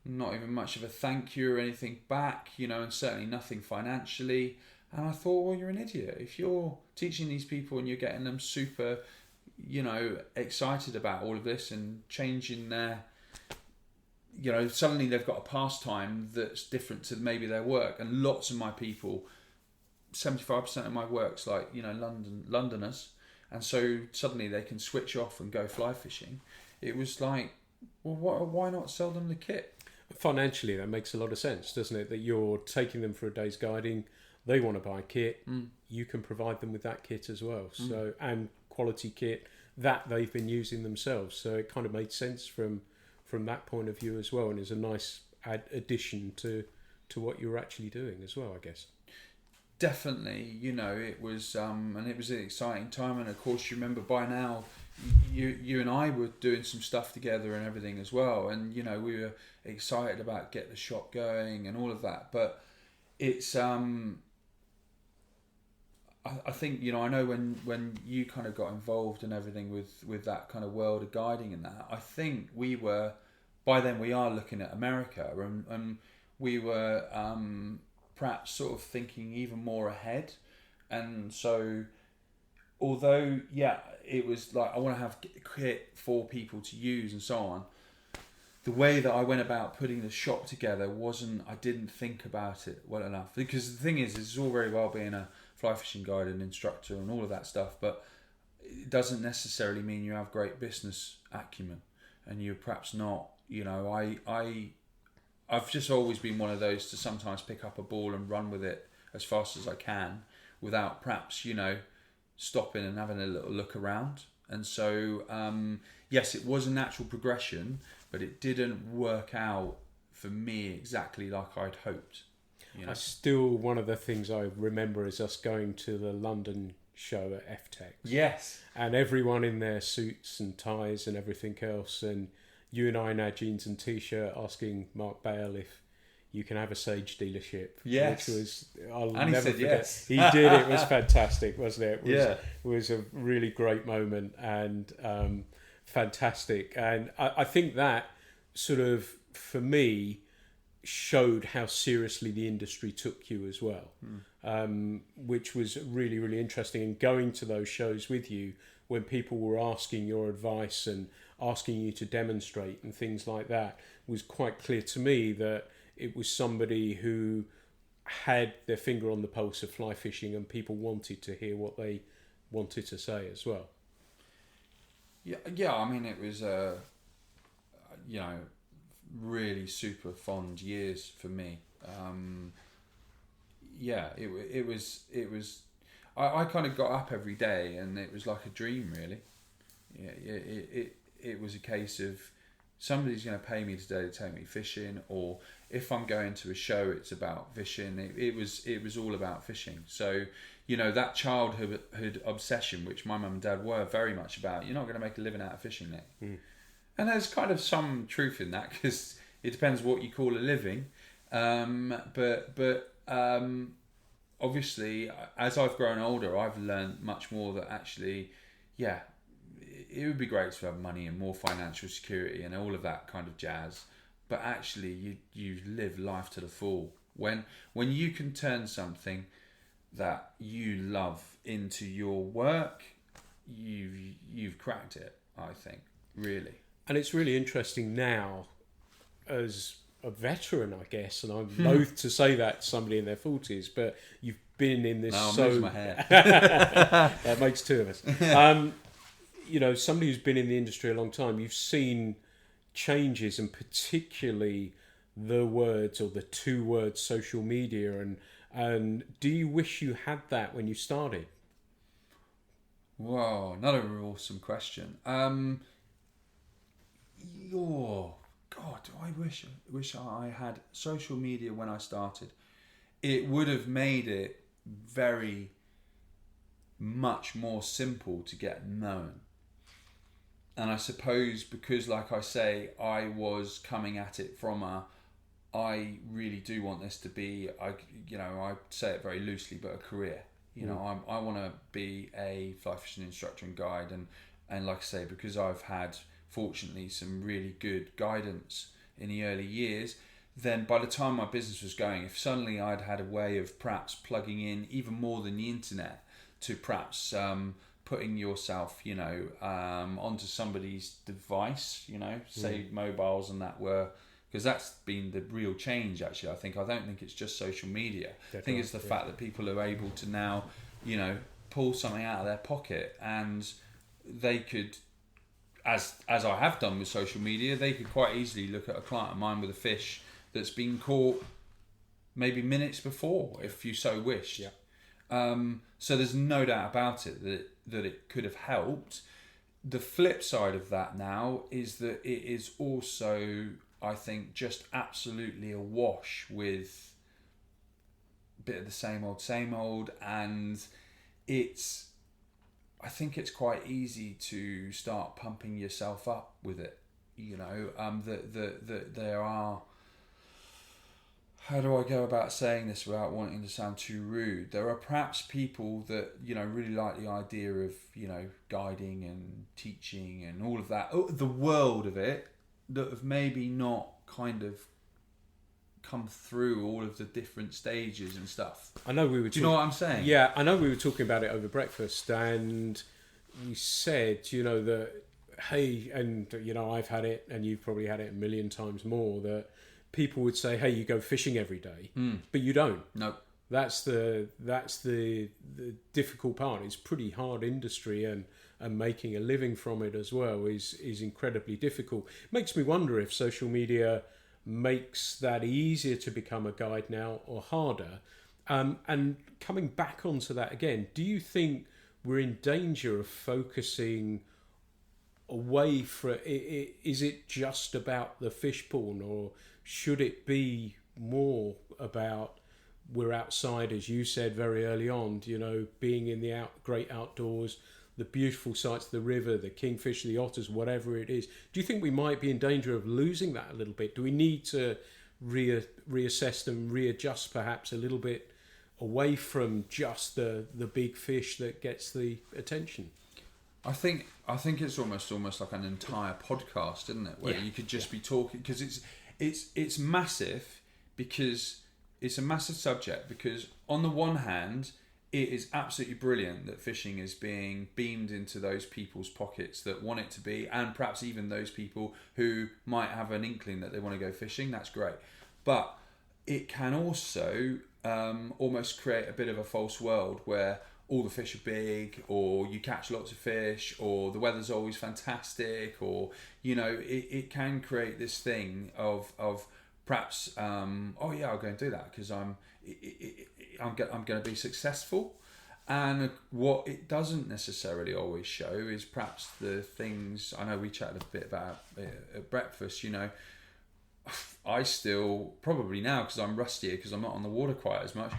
not even much of a thank you or anything back, and certainly nothing financially. And I thought, well, you're an idiot. If you're teaching these people and you're getting them super, excited about all of this and changing their, suddenly they've got a pastime that's different to maybe their work. And lots of my people, 75% of my work's like, Londoners. And so suddenly they can switch off and go fly fishing. It was like, well, why not sell them the kit? Financially, that makes a lot of sense, doesn't it? That you're taking them for a day's guiding, they want to buy kit, you can provide them with that kit as well. So, and quality kit that they've been using themselves. So it kind of made sense from that point of view as well, and is a nice addition to what you're actually doing as well, I guess. Definitely, it was, and it was an exciting time. And of course, you remember by now, you and I were doing some stuff together and everything as well. And we were excited about get the shop going and all of that. But it's, I think I know when you kind of got involved and everything with that kind of world of guiding and that. I think we were by then we are looking at America, and we were. Perhaps sort of thinking even more ahead. And so although it was like I want to have kit for people to use and so on, the way that I went about putting the shop together I didn't think about it well enough. Because the thing is, it's all very well being a fly fishing guide and instructor and all of that stuff, but it doesn't necessarily mean you have great business acumen, and you're perhaps not. I've just always been one of those to sometimes pick up a ball and run with it as fast as I can without perhaps, stopping and having a little look around. And so, yes, it was a natural progression, but it didn't work out for me exactly like I'd hoped. One of the things I remember is us going to the London show at FTech. Yes. And everyone in their suits and ties and everything else. And you and I in our jeans and t-shirt asking Mark Bale if you can have a Sage dealership. Yes. Which was, I'll And he never said forget. yes. He did. It was fantastic, wasn't it? Yeah. It was a really great moment and fantastic. And I think that sort of, for me, showed how seriously the industry took you as well, which was really, really interesting. And going to those shows with you when people were asking your advice and asking you to demonstrate and things like that was quite clear to me that it was somebody who had their finger on the pulse of fly fishing and people wanted to hear what they wanted to say as well. Yeah. I mean, it was, really super fond years for me. It was. I kind of got up every day and it was like a dream, really. Yeah, it was a case of somebody's going to pay me today to take me fishing, or if I'm going to a show, it's about fishing. It was all about fishing. So, that childhood obsession, which my mum and dad were very much about, you're not going to make a living out of fishing, Nick. And there's kind of some truth in that, because it depends what you call a living. But obviously, as I've grown older, I've learned much more that actually, it would be great to have money and more financial security and all of that kind of jazz. But actually, you live life to the full. When you can turn something that you love into your work, you've cracked it, I think, really. And it's really interesting now, as a veteran, I guess, and I'm loath to say that to somebody in their 40s, but you've been in this. No, I'm losing my hair. That makes two of us. Somebody who's been in the industry a long time, you've seen changes, and particularly the words or the two words social media. And do you wish you had that when you started? Whoa, another awesome question. God, I wish I had social media when I started. It would have made it very much more simple to get known. And I suppose because, like I say, I was coming at it from I really do want this to be, I say it very loosely, but a career. I want to be a fly fishing instructor and guide, and like I say, because I've had, fortunately, some really good guidance in the early years, then by the time my business was going, if suddenly I'd had a way of perhaps plugging in even more than the internet to perhaps putting yourself, onto somebody's device, say mobiles and that were, because that's been the real change, actually. I don't think it's just social media. I think it's the fact that people are able to now, pull something out of their pocket, and they could, as I have done with social media, they could quite easily look at a client of mine with a fish that's been caught maybe minutes before, if you so wished. So there's no doubt about it that it could have helped. The flip side of that now is that it is also, I think, just absolutely awash with a bit of the same old, and I think it's quite easy to start pumping yourself up with it. That there are, how do I go about saying this without wanting to sound too rude? There are perhaps people that, really like the idea of, guiding and teaching and all of that, the world of it, that have maybe not kind of come through all of the different stages and stuff. I know we were. Do you know what I'm saying? Yeah, I know we were talking about it over breakfast, and we said, that, hey, and I've had it, and you've probably had it a million times more, that people would say, hey, you go fishing every day, but you don't. No. That's the difficult part. It's pretty hard industry, and making a living from it as well is incredibly difficult. It makes me wonder if social media makes that easier to become a guide now or harder. And coming back onto that again, do you think we're in danger of focusing away from it? Is it just about the fish porn, or should it be more about, we're outside, as you said very early on, being in the great outdoors, the beautiful sights of the river, the kingfish, the otters, whatever it is. Do you think we might be in danger of losing that a little bit? Do we need to reassess them, readjust perhaps a little bit away from just the big fish that gets the attention? I think it's almost like an entire podcast, isn't it? Where you could just be talking, because it's massive, because it's a massive subject. Because on the one hand, it is absolutely brilliant that fishing is being beamed into those people's pockets that want it to be, and perhaps even those people who might have an inkling that they want to go fishing. That's great, but it can also almost create a bit of a false world where all the fish are big, or you catch lots of fish, or the weather's always fantastic, or it can create this thing of perhaps oh yeah, I'll go and do that because I'm going to be successful. And what it doesn't necessarily always show is perhaps the things. I know we chatted a bit about at breakfast. I still, probably now because I'm rustier, because I'm not on the water quite as much,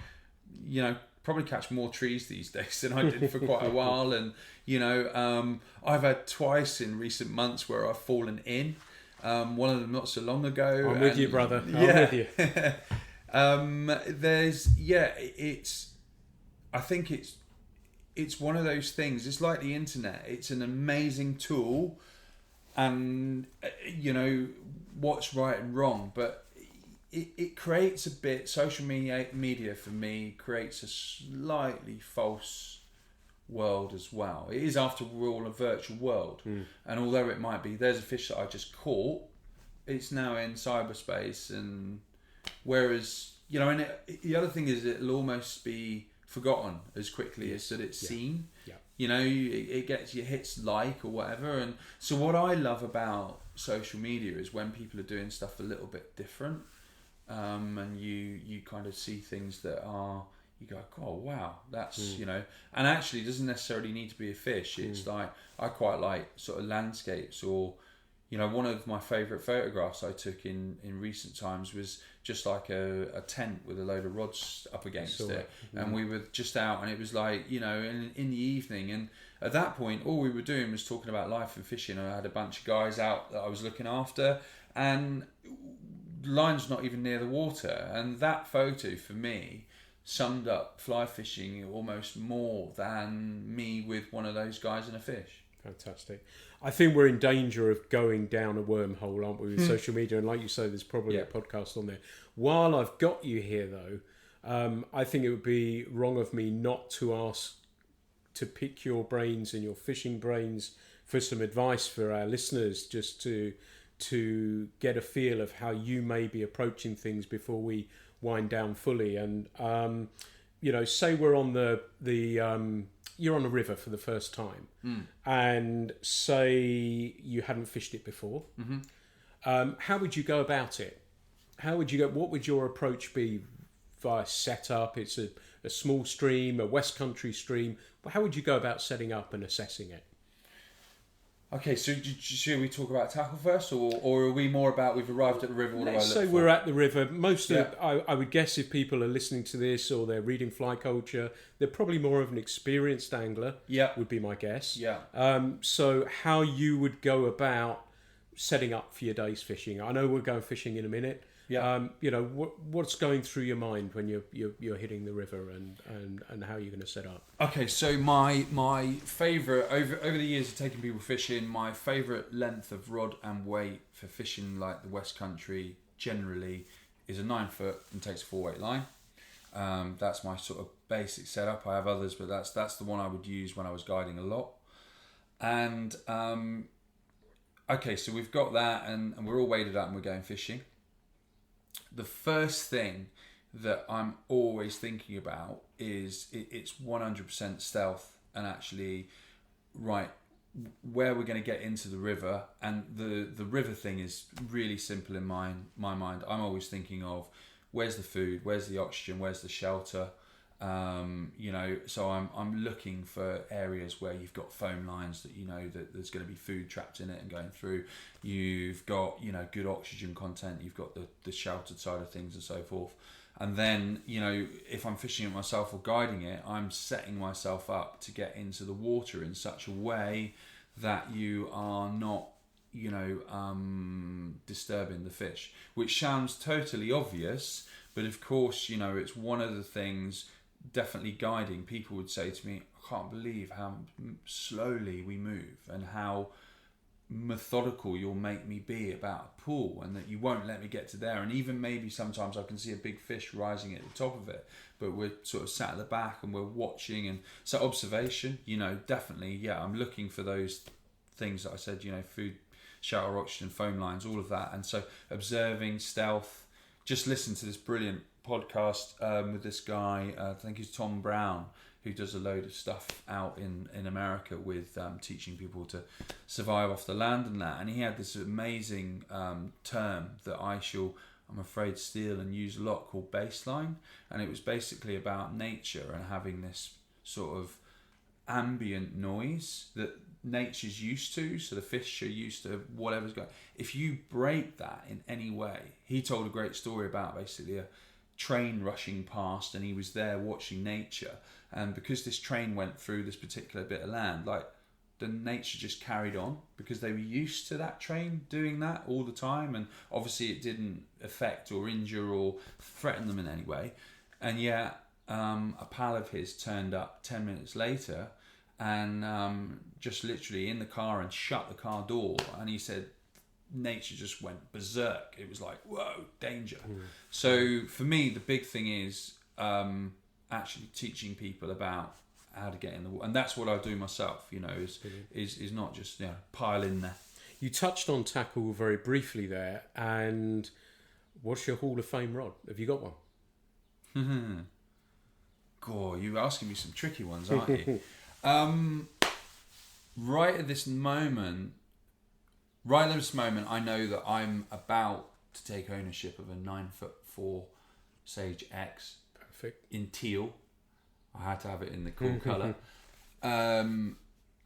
probably catch more trees these days than I did for quite a while. And I've had twice in recent months where I've fallen in. One of them not so long ago. I'm with you, brother. I'm with you. I think it's one of those things. It's like the internet. It's an amazing tool, and what's right and wrong, but it creates a bit. Social media for me creates a slightly false world as well. It is, after all, a virtual world, and although it might be, there's a fish that I just caught, it's now in cyberspace, and whereas and the other thing is it'll almost be forgotten as quickly as that it's seen. It gets your hits like or whatever. And so what I love about social media is when people are doing stuff a little bit different, and you kind of see things that are, you go, oh wow, that's and actually it doesn't necessarily need to be a fish. It's like, I quite like sort of landscapes, or one of my favourite photographs I took in recent times was just like a tent with a load of rods up against it, and we were just out, and it was like in the evening, and at that point all we were doing was talking about life and fishing. I had a bunch of guys out that I was looking after, and line's not even near the water, and that photo for me summed up fly fishing almost more than me with one of those guys and a fish. Fantastic. I think we're in danger of going down a wormhole, aren't we, with social media? And like you say, there's probably a podcast on there. While I've got you here, though, I think it would be wrong of me not to ask to pick your brains and your fishing brains for some advice for our listeners, just to get a feel of how you may be approaching things before we wind down fully. And say we're on you're on a river for the first time, and say you hadn't fished it before. How would you go about it? What would your approach be via setup? It's a small stream, a West Country stream. How would you go about setting up and assessing it? Okay, so should we talk about tackle first, or are we more about we've arrived at the river? Let's say we're at the river. I would guess if people are listening to this or they're reading Fly Culture, they're probably more of an experienced angler. Would be my guess. So how you would go about setting up for your day's fishing? I know we're going fishing in a minute. What's going through your mind when you're hitting the river, and how you're going to set up? Okay, so my favourite over the years of taking people fishing, my favourite length of rod and weight for fishing like the West Country generally is a 9 foot and takes a 4-weight line. That's my sort of basic setup. I have others, but that's the one I would use when I was guiding a lot. And okay, so we've got that, and we're all weighted up and we're going fishing. The first thing that I'm always thinking about is it's 100% stealth, and actually, right, where we're going to get into the river. And the river thing is really simple in my mind. I'm always thinking of where's the food, where's the oxygen, where's the shelter, So I'm looking for areas where you've got foam lines that that there's going to be food trapped in it and going through. You've got good oxygen content. You've got the sheltered side of things and so forth. And then if I'm fishing it myself or guiding it, I'm setting myself up to get into the water in such a way that you are not disturbing the fish, which sounds totally obvious, but of course it's one of the things. Definitely guiding, people would say to me, I can't believe how slowly we move and how methodical you'll make me be about a pool, and that you won't let me get to there, and even maybe sometimes I can see a big fish rising at the top of it, but we're sort of sat at the back and we're watching. And so observation, definitely, I'm looking for those things that I said, food, shelter, oxygen, foam lines, all of that. And so observing, stealth. Just listen to this brilliant podcast with this guy, I think he's Tom Brown, who does a load of stuff out in America with teaching people to survive off the land and that. And he had this amazing term that I'm afraid, steal and use a lot, called baseline. And it was basically about nature and having this sort of ambient noise that nature's used to, so the fish are used to whatever's going. If you break that in any way, he told a great story about basically a train rushing past, and he was there watching nature, and because this train went through this particular bit of land, like the nature just carried on because they were used to that train doing that all the time, and obviously it didn't affect or injure or threaten them in any way. And yet a pal of his turned up 10 minutes later and just literally in the car and shut the car door, and he said nature just went berserk. It was like, whoa, danger. So for me, the big thing is actually teaching people about how to get in the water, and that's what I do myself, is not just pile in there. You touched on tackle very briefly there, and what's your Hall of Fame rod? Have you got one? God, you're asking me some tricky ones, aren't you? Right at this moment, I know that I'm about to take ownership of a 9'4" Sage X. Perfect. In teal. I had to have it in the cool colour. And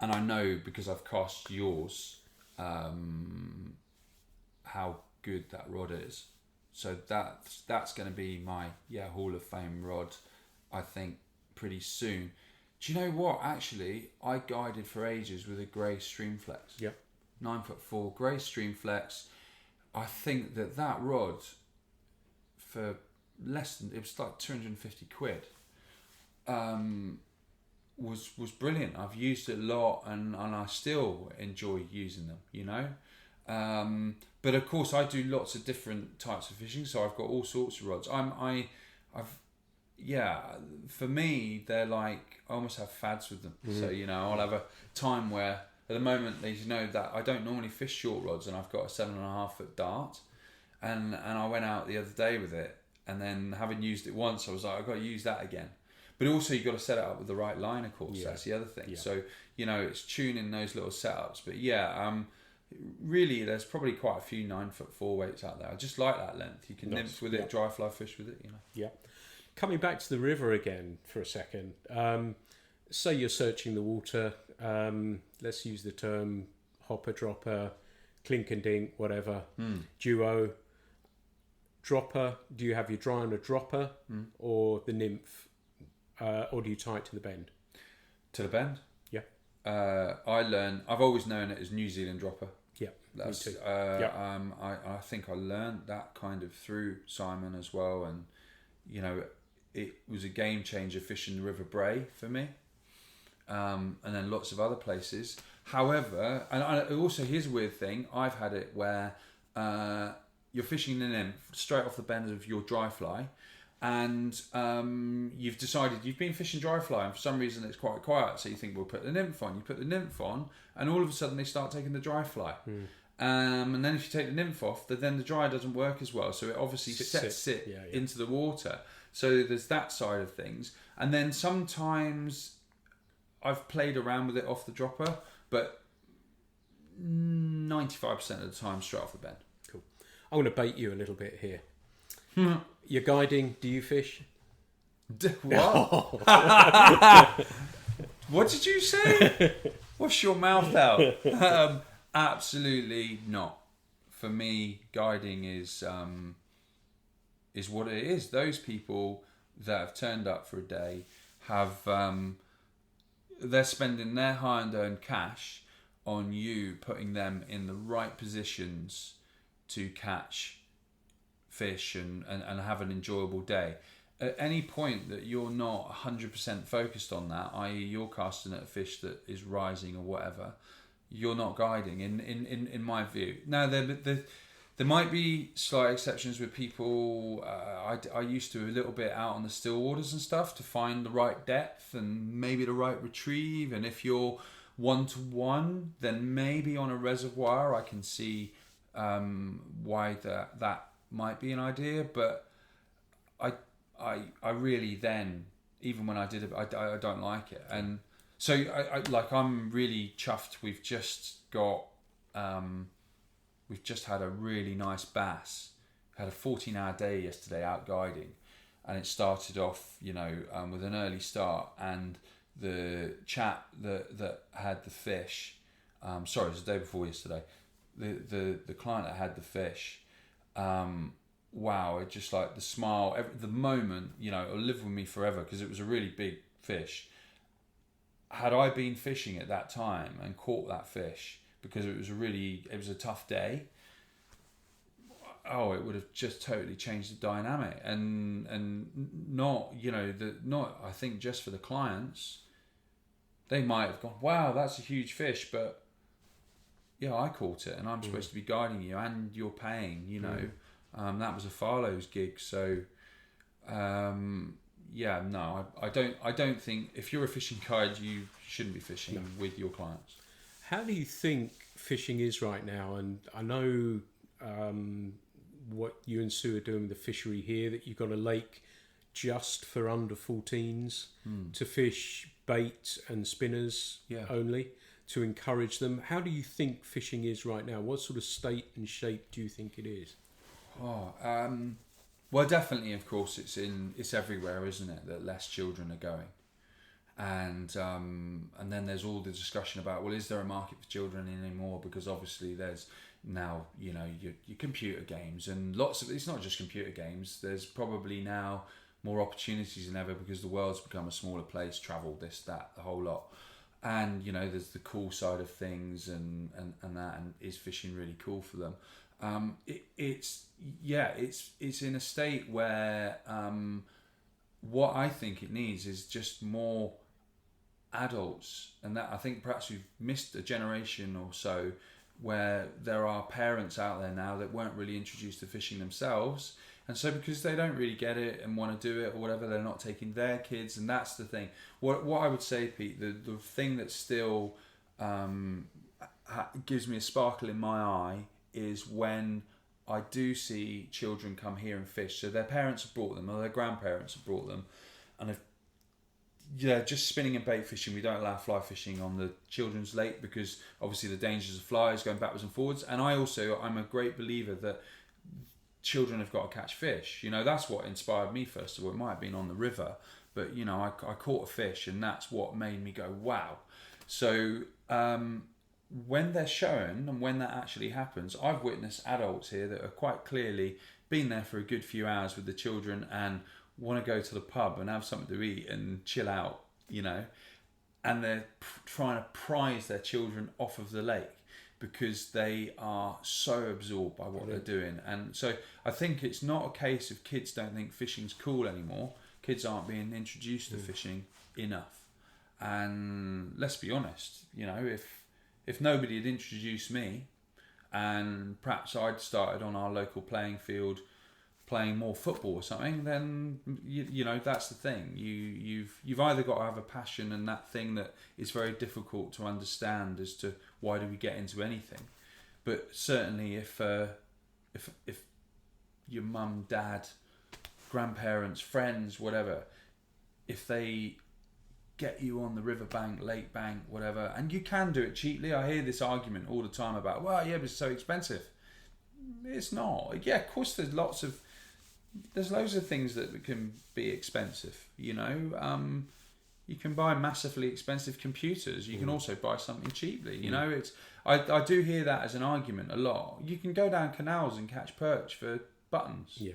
I know, because I've cast yours, how good that rod is. So that's going to be my Hall of Fame rod, I think, pretty soon. Do you know what? Actually, I guided for ages with a grey Streamflex. Yep. 9'4" grey Streamflex. I think that rod, for less than, it was like 250 quid, was brilliant. I've used it a lot, and I still enjoy using them, but of course I do lots of different types of fishing, so I've got all sorts of rods. For me, they're like, I almost have fads with them. So I'll have a time where, at the moment, that I don't normally fish short rods, and I've got a 7.5 foot dart, and I went out the other day with it, and then having used it once, I was like, I've got to use that again. But also you've got to set it up with the right line, of course. That's the other thing. Yeah. So it's tuning those little setups. But really, there's probably quite a few 9'4" weights out there. I just like that length. You can nymph with it, dry fly fish with it. Yeah. Coming back to the river again for a second. Say you're searching the water. Let's use the term hopper, dropper, clink and dink, whatever. Duo. Dropper. Do you have your dry on a dropper or the nymph? Or do you tie it to the bend? To the bend? Yeah. I've always known it as New Zealand dropper. Yeah, that's, me too. I think I learned that kind of through Simon as well, and it was a game changer fishing the River Bray for me, and then lots of other places. However, and also here's a weird thing, I've had it where you're fishing the nymph straight off the bend of your dry fly, and you've decided you've been fishing dry fly, and for some reason it's quite quiet, so you think we'll put the nymph on. You put the nymph on, and all of a sudden they start taking the dry fly. And then if you take the nymph off, then the dry doesn't work as well, so it obviously sets it into the water. So there's that side of things. And then sometimes I've played around with it off the dropper, but 95% of the time straight off the bend. Cool. I'm going to bait you a little bit here. You're guiding, do you fish? What? What did you say? Wash your mouth out. Absolutely not. For me, guiding is what it is. Those people that have turned up for a day have they're spending their hard-earned cash on you, putting them in the right positions to catch fish and have an enjoyable day. At any point that you're not 100% focused on that, i.e. you're casting at a fish that is rising or whatever, you're not guiding in my view. Now there might be slight exceptions with people. I used to a little bit out on the still waters and stuff to find the right depth and maybe the right retrieve. And if you're 1-to-1, then maybe on a reservoir I can see why that might be an idea. But I really then, even when I did it, I don't like it. And so I'm really chuffed. We've just had a really nice bass. Had a 14-hour day yesterday out guiding, and it started off, with an early start. And the chap that had the fish, it was the day before yesterday. The client that had the fish, wow! It just like the smile, the moment, it'll live with me forever because it was a really big fish. Had I been fishing at that time and caught that fish, because it was a tough day, it would have just totally changed the dynamic. And not, I think just for the clients, they might have gone, wow, that's a huge fish, but yeah, I caught it and I'm supposed to be guiding you and you're paying, that was a Farlow's gig. So I don't think if you're a fishing guide, you shouldn't be fishing with your clients. How do you think fishing is right now? And I know what you and Sue are doing with the fishery here, that you've got a lake just for under 14s to fish bait and spinners only, to encourage them. How do you think fishing is right now? What sort of state and shape do you think it is? Well, definitely, of course, it's everywhere, isn't it, that less children are going. And then there's all the discussion about, well, is there a market for children anymore? Because obviously there's now, your computer games and lots of, it's not just computer games. There's probably now more opportunities than ever because the world's become a smaller place, travel, this, that, the whole lot. And, there's the cool side of things and that, and is fishing really cool for them? It's in a state where what I think it needs is just more adults, and that I think perhaps we've missed a generation or so where there are parents out there now that weren't really introduced to fishing themselves, and so because they don't really get it and want to do it or whatever, they're not taking their kids. And that's the thing. What I would say, Pete, the thing that still gives me a sparkle in my eye is when I do see children come here and fish. So their parents have brought them, or their grandparents have brought them, and just spinning and bait fishing. We don't allow fly fishing on the children's lake because obviously the dangers of flies going backwards and forwards. And I'm a great believer that children have got to catch fish. That's what inspired me first of all. It might have been on the river, but I caught a fish, and that's what made me go, wow. So when they're shown and when that actually happens, I've witnessed adults here that are quite clearly been there for a good few hours with the children and want to go to the pub and have something to eat and chill out, and they're trying to prise their children off of the lake because they are so absorbed by what they're doing. And so I think it's not a case of kids don't think fishing's cool anymore. Kids aren't being introduced to fishing enough. And let's be honest, if nobody had introduced me, and perhaps I'd started on our local playing field playing more football or something, then that's the thing. You've either got to have a passion and that thing that is very difficult to understand as to why do we get into anything. But certainly if your mum, dad, grandparents, friends, whatever, if they get you on the riverbank, lake bank, whatever, and you can do it cheaply. I hear this argument all the time about, well, yeah, but it's so expensive. It's not. Yeah, of course there's lots of there's loads of things that can be expensive. You know, you can buy massively expensive computers. You can also buy something cheaply. You know, it's I do hear that as an argument a lot. You can go down canals and catch perch for buttons. Yeah.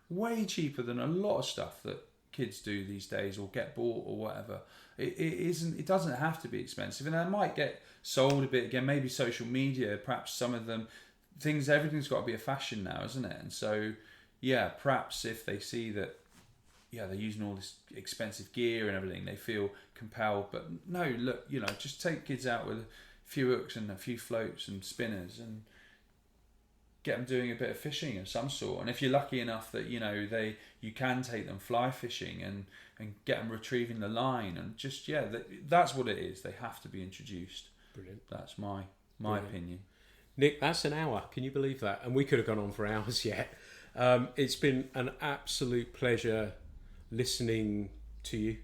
Way cheaper than a lot of stuff that kids do these days or get bought or whatever. It isn't. It doesn't have to be expensive, and that might get sold a bit again. Maybe social media, perhaps some of them things. Everything's got to be a fashion now, isn't it? And so, yeah, perhaps if they see that, yeah, they're using all this expensive gear and everything, they feel compelled. But no, look, you know, just take kids out with a few hooks and a few floats and spinners and get them doing a bit of fishing of some sort. And if you're lucky enough that, you know, you can take them fly fishing and get them retrieving the line, and just, yeah, that's what it is. They have to be introduced. Brilliant. That's my opinion. Nick, that's an hour. Can you believe that? And we could have gone on for hours yet. It's been an absolute pleasure listening to you,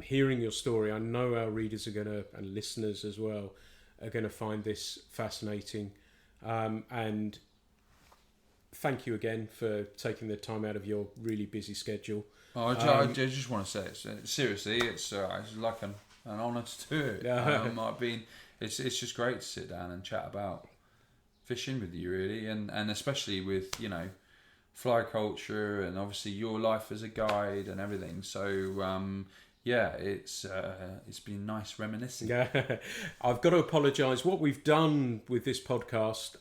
hearing your story. I know our readers are going to, and listeners as well, are going to find this fascinating. And thank you again for taking the time out of your really busy schedule. Oh, I just want to say it seriously. It's like an honour to do it. It's just great to sit down and chat about fishing with you, really, and especially with, you know, fly culture and obviously your life as a guide and everything. So yeah, it's been nice reminiscing. Yeah, I've got to apologise. What we've done with this podcast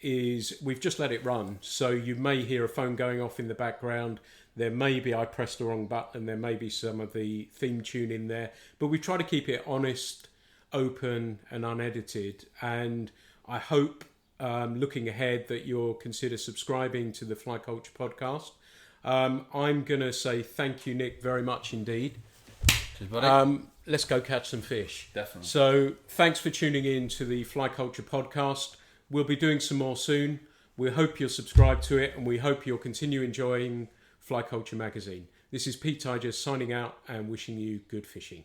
is we've just let it run. So you may hear a phone going off in the background. There may be I pressed the wrong button. There may be some of the theme tune in there. But we try to keep it honest, open and unedited. And I hope, looking ahead, that you'll consider subscribing to the Fly Culture podcast. I'm going to say thank you, Nick, very much indeed. Cheers, buddy. Let's go catch some fish. Definitely. So thanks for tuning in to the Fly Culture podcast. We'll be doing some more soon. We hope you'll subscribe to it, and we hope you'll continue enjoying Fly Culture magazine. This is Pete Tiger signing out and wishing you good fishing.